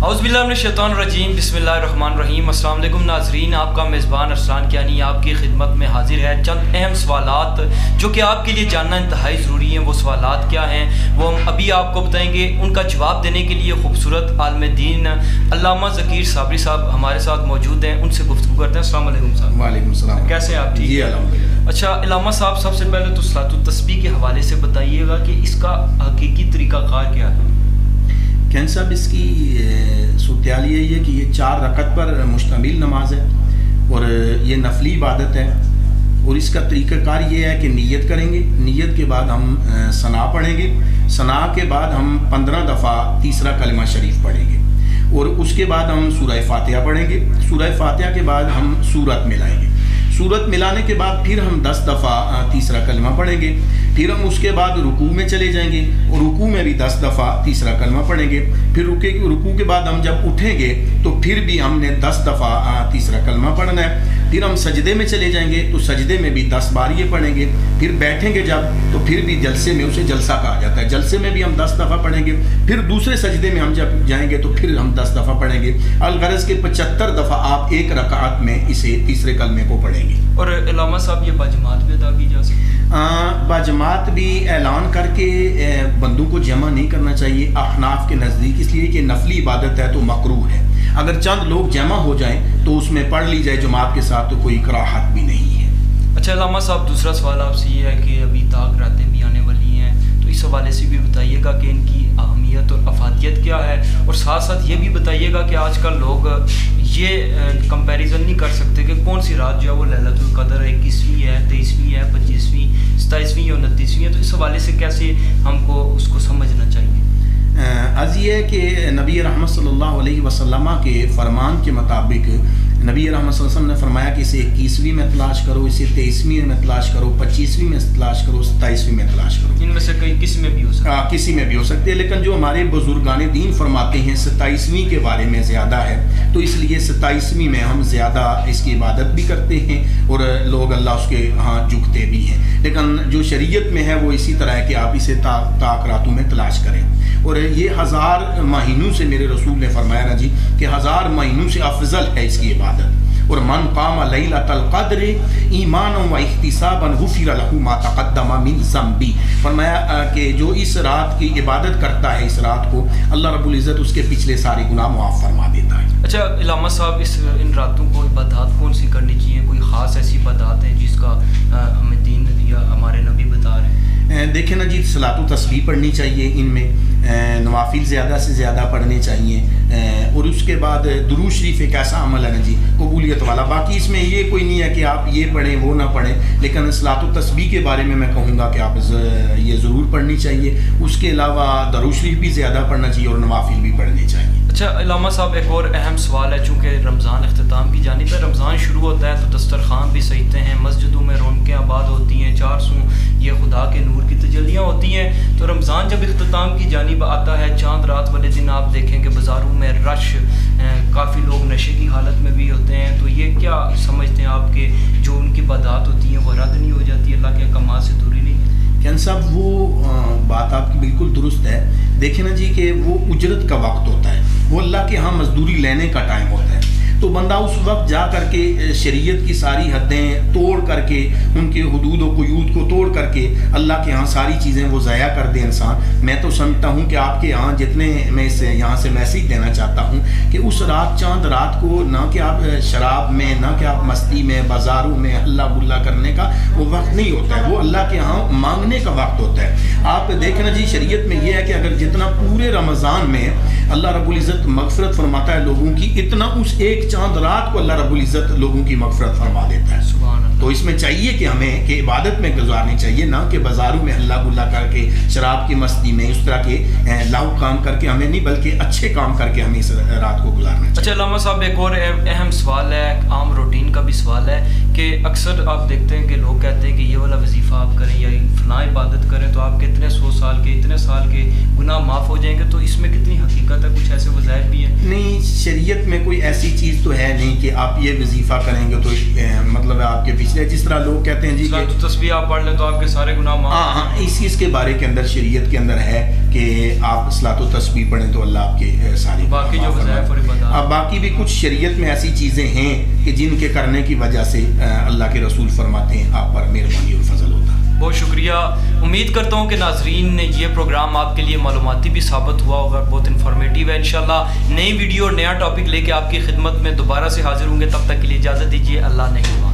اعوذ باللہ من الشیطان الرجیم، بسم اللہ الرحمن الرحیم۔ السلام علیکم ناظرین، آپ کا میزبان ارسلان کیانی آپ کی خدمت میں حاضر ہے۔ چند اہم سوالات جو کہ آپ کے لیے جاننا انتہائی ضروری ہیں، وہ سوالات کیا ہیں وہ ہم ابھی آپ کو بتائیں گے۔ ان کا جواب دینے کے لیے خوبصورت عالم دین علامہ ذکیر صابری صاحب ہمارے ساتھ موجود ہیں، ان سے گفتگو کرتے ہیں۔ السلام علیکم صاحب۔ وعلیکم السلام۔ کیسے ہیں آپ؟ ٹھیک؟ جی الحمدللہ۔ اچھا علامہ صاحب، سب سے پہلے تو صلاۃ التسبیح کے حوالے سے بتائیے گا کہ اس کا حقیقی طریقہ کار کیا ہے؟ کین صاحب، اس کی صورتحال یہ ہے کہ یہ 4 رکعت پر مشتمل نماز ہے اور یہ نفلی عبادت ہے، اور اس کا طریقہ کار یہ ہے کہ نیت کریں گے، نیت کے بعد ہم ثنا پڑھیں گے، ثنا کے بعد ہم 15 دفعہ تیسرا کلمہ شریف پڑھیں گے، اور اس کے بعد ہم سورہ فاتحہ پڑھیں گے۔ سورہ فاتحہ کے بعد ہم سورت ملائیں گے، سورت ملانے کے بعد پھر ہم 10 دفعہ تیسرا کلمہ پڑھیں گے، پھر ہم اس کے بعد رکوع میں چلے جائیں گے اور رکوع میں بھی 10 دفعہ تیسرا کلمہ پڑھیں گے، پھر رکوع کے بعد ہم جب اٹھیں گے تو پھر بھی ہم نے 10 دفعہ تیسرا کلمہ پڑھنا ہے، پھر ہم سجدے میں چلے جائیں گے تو سجدے میں بھی 10 بار یہ پڑھیں گے، پھر بیٹھیں گے جب تو پھر بھی جلسے میں، اسے جلسہ کہا جاتا ہے، جلسے میں بھی ہم 10 دفعہ پڑھیں گے، پھر دوسرے سجدے میں ہم جب جائیں گے تو پھر ہم 10 دفعہ پڑھیں گے۔ الغرض کے 75 دفعہ آپ ایک رکعت میں اسے تیسرے کلمے کو پڑھیں گے۔ اور علامہ صاحب، یہ باجماعت بھی ادا کی جا سکتی ہے؟ باجماعت بھی اعلان کر کے بندوں کو جمع نہیں کرنا چاہیے احناف کے نزدیک، اس لیے کہ نفلی عبادت ہے تو مکروہ ہے۔ اگر چند لوگ جمع ہو جائیں تو اس میں پڑھ لی جائے جماعت کے ساتھ، تو کوئی کراہت بھی نہیں ہے۔ اچھا علامہ صاحب، دوسرا سوال آپ سے یہ ہے کہ ابھی طاق راتیں بھی آنے والی ہیں، تو اس حوالے سے بھی بتائیے گا کہ ان کی اہمیت اور افادیت کیا ہے، اور ساتھ ساتھ یہ بھی بتائیے گا کہ آج کل لوگ یہ کمپیریزن نہیں کر سکتے کہ کون سی رات جو ہے وہ لیلۃ القدر 21ویں ہے، 23ویں ہے، 25ویں، 27ویں یا 29ویں ہے، تو اس حوالے سے کیسے ہم کو اس کو سمجھنا چاہیے؟ عرض یہ ہے کہ نبی رحمت صلی اللہ علیہ وسلم کے فرمان کے مطابق نبی رحمت صلی اللہ علیہ وسلم نے فرمایا کہ اسے 21ویں میں تلاش کرو، اسے 23ویں میں تلاش کرو، 25ویں میں تلاش کرو، 27ویں میں تلاش کرو۔ ان میں سے کسی میں بھی ہو سکتا ہے؟ کسی میں بھی ہو سکتی ہے، لیکن جو ہمارے بزرگان دین فرماتے ہیں 27ویں کے بارے میں زیادہ ہے، تو اس لیے 27ویں میں ہم زیادہ اس کی عبادت بھی کرتے ہیں اور لوگ اللہ اس کے ہاں جھکتے بھی ہیں، لیکن جو شریعت میں ہے وہ اسی طرح ہے کہ آپ اسے طاق راتوں میں تلاش کریں، اور یہ 1000 مہینوں سے میرے رسول نے فرمایا نا جی کہ 1000 مہینوں سے افضل ہے اس کی عبادت۔ اور من قام لیلۃ القدر ایمانا و احتسابا غفر له ما تقدم من ذنبہ، فرمایا کہ جو اس رات کی عبادت کرتا ہے، اس رات کو اللہ رب العزت اس کے پچھلے سارے گناہ معاف فرما دیتا ہے۔ اچھا علامہ صاحب، ان راتوں کو عبادات کون سی کرنی چاہیے؟ کوئی خاص ایسی عبادات ہیں جس کا ہمیں دین یا ہمارے نبی بتا رہے ہیں؟ دیکھیں نا جی، صلاۃ و تسبیح پڑھنی چاہیے، ان میں نوافل زیادہ سے زیادہ پڑھنے چاہیے، اور اس کے بعد درود شریف ایک ایسا عمل ہے نا جی قبولیت والا۔ باقی اس میں یہ کوئی نہیں ہے کہ آپ یہ پڑھیں وہ نہ پڑھیں، لیکن صلاۃ و تسبیح کے بارے میں کہوں گا کہ آپ یہ ضرور پڑھنی چاہیے۔ اس کے علاوہ درود شریف بھی زیادہ پڑھنا چاہیے اور نوافل بھی پڑھنے چاہیے۔ اچھا علامہ صاحب، ایک اور اہم سوال ہے، چونکہ رمضان اختتام کی جانب ہے، رمضان شروع ہوتا ہے تو دسترخوان بھی سجتے ہیں، مسجدوں میں رونقیں آباد ہوتی ہیں، 400 یہ خدا کے نور کی تجلیاں ہوتی ہیں، تو رمضان جب اختتام کی جانب آتا ہے، چاند رات والے دن آپ دیکھیں کہ بازاروں میں رش، کافی لوگ نشے کی حالت میں بھی ہوتے ہیں، تو یہ کیا سمجھتے ہیں آپ کہ جو ان کی عبادات ہوتی ہیں وہ رد نہیں ہو جاتی، اللہ کے احکامات سے دوری نہیں؟ کین صاحب، وہ بات آپ کی بالکل درست ہے۔ دیکھیں نا جی کہ وہ اجرت کا وقت ہوتا ہے، وہ اللہ کے ہاں مزدوری لینے کا ٹائم ہوتا ہے، تو بندہ اس وقت جا کر کے شریعت کی ساری حدیں توڑ کر کے، ان کے حدود و قیود کو توڑ کر کے اللہ کے ہاں ساری چیزیں وہ ضائع کر دے انسان۔ میں تو سمجھتا ہوں کہ آپ کے ہاں جتنے میں سے یہاں سے میسیج دینا چاہتا ہوں کہ اس رات، چاند رات کو، نہ کہ آپ شراب میں، نہ کہ آپ مستی میں، بازاروں میں ہلا بلا کرنے کا وہ وقت نہیں ہوتا ہے، وہ اللہ کے ہاں مانگنے کا وقت ہوتا ہے۔ آپ دیکھیں نا جی، شریعت میں یہ ہے کہ اگر جتنا پورے رمضان میں اللہ رب العزت مغفرت فرماتا ہے لوگوں کی، اتنا اس ایک چاند رات کو اللہ رب العزت لوگوں کی مغفرت فرما دیتا ہے۔ سبحان اللہ۔ تو اس میں چاہیے کہ ہمیں کہ عبادت میں گزارنی چاہیے، نہ کہ بازاروں میں ہلا گلا کر کے، شراب کی مستی میں، اس طرح کے لاؤ کام کر کے ہمیں نہیں، بلکہ اچھے کام کر کے ہمیں اس رات کو گزارنا چاہیے۔ اچھا علامہ صاحب، ایک اور اہم سوال ہے، عام روٹین کا بھی سوال ہے کہ اکثر آپ دیکھتے ہیں کہ لوگ کہتے ہیں کہ یہ والا وظیفہ آپ کریں یا فلاں عبادت کریں تو آپ کے اتنے 100 سال کے، اتنے اتنے سال کے گناہ معاف ہو جائیں گے، تو اس میں کتنی حقیقت ہے؟ کچھ ایسے وظائف بھی ہیں؟ نہیں، شریعت میں کوئی ایسی چیز تو ہے نہیں کہ آپ یہ وظیفہ کریں گے تو مطلب ہے آپ کے پچھلے، جس طرح لوگ کہتے ہیں جی کہ تسبیح آپ پڑھ لیں تو آپ کے سارے گناہ معاف۔ ہاں، اس چیز کے بارے کے اندر شریعت کے اندر ہے کہ آپ صلاۃ و تسبیح پڑھیں تو اللہ آپ کے سارے باقی جو وظائف اور عبادات، باقی بھی کچھ شریعت میں ایسی چیزیں ہیں کہ جن کے کرنے کی وجہ سے اللہ کے رسول فرماتے ہیں آپ پر مہربانی اور فضل ہوتا ہے۔ بہت شکریہ۔ امید کرتا ہوں کہ ناظرین نے یہ پروگرام آپ کے لیے معلوماتی بھی ثابت ہوا ہوگا، بہت انفارمیٹیو ہے۔ انشاءاللہ نئی ویڈیو اور نیا ٹاپک لے کے آپ کی خدمت میں دوبارہ سے حاضر ہوں گے، تب تک کے لیے اجازت دیجیے، اللہ نگہبان۔